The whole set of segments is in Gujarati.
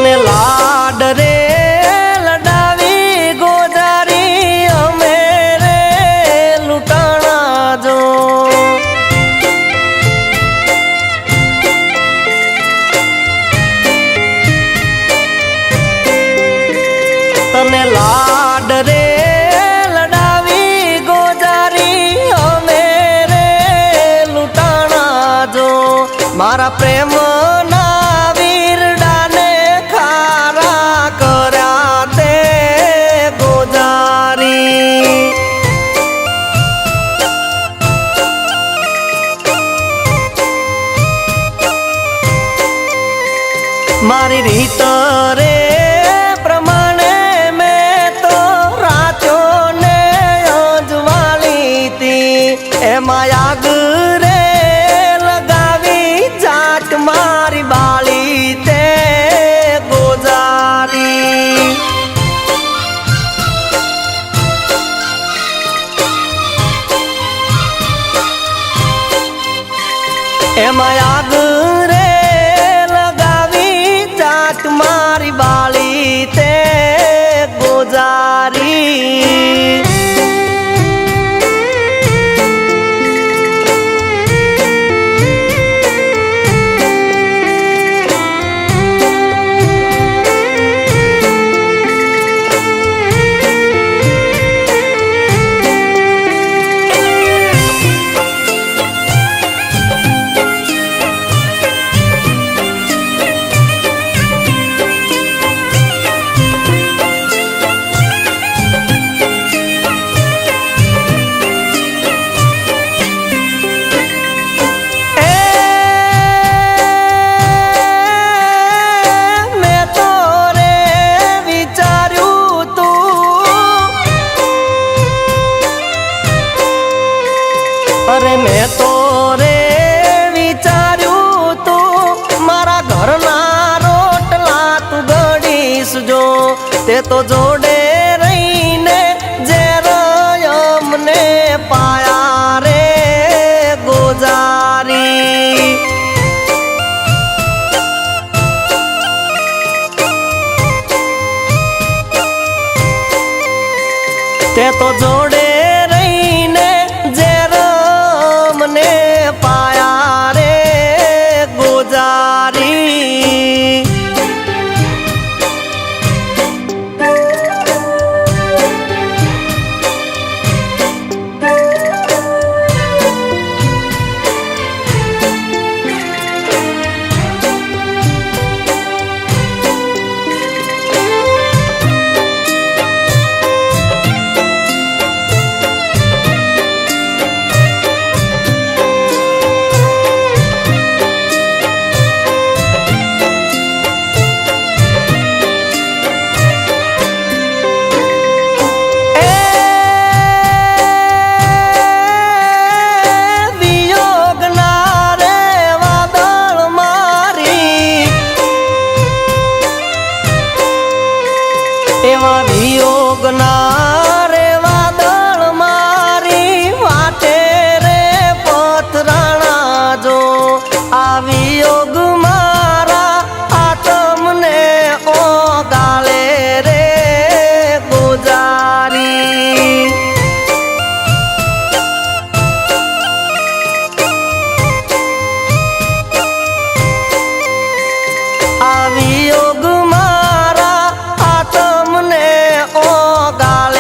તને લાડ રે લડાવી ગોજારી અમે રે લૂંટાણા જો તને લાડ રે લડાવી ગોજારી અમે રે લૂંટાણા જો મારા પ્રેમ મારી રીત રે પ્રમાણે મેં તો રાત્યો ને અજવાળી તી એમાં આગ રે લગાવી જાટ મારી બાળી તે ગોજારી એમાં આગ રે મારી બાળી તે ગોજારી અરે મેં તો રે વિચાર્યું તું મારા ઘરના રોટલા તું ગણીશ જો તે તો જોડે રહીને ઝેર અમને પાયા રે ગોજારી તે તો જોડે પાયા રે ગોજારી એવા વિયોગના રે વાદળ મારી વાટે રે પથરાણા જો આ વિયોગ મારા આત્મને ઓગાળે રે ગોજારી આ વિયોગ મારા આત્મને ઓગાળે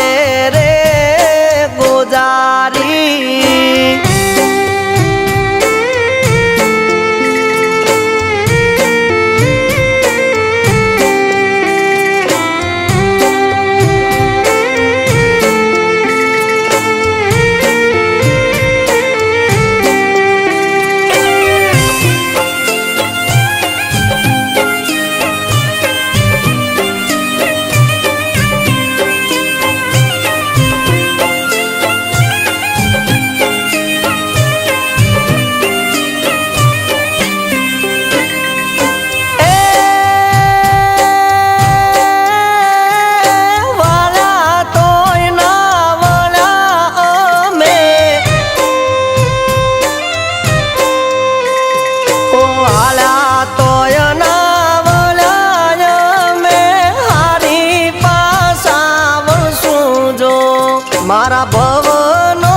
મારા ભવનો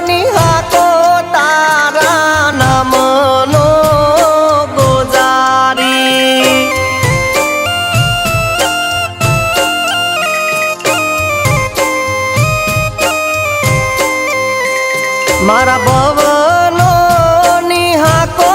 નિહાકો તારા નામનો ગોજારી મારા ભવનો નિહાકો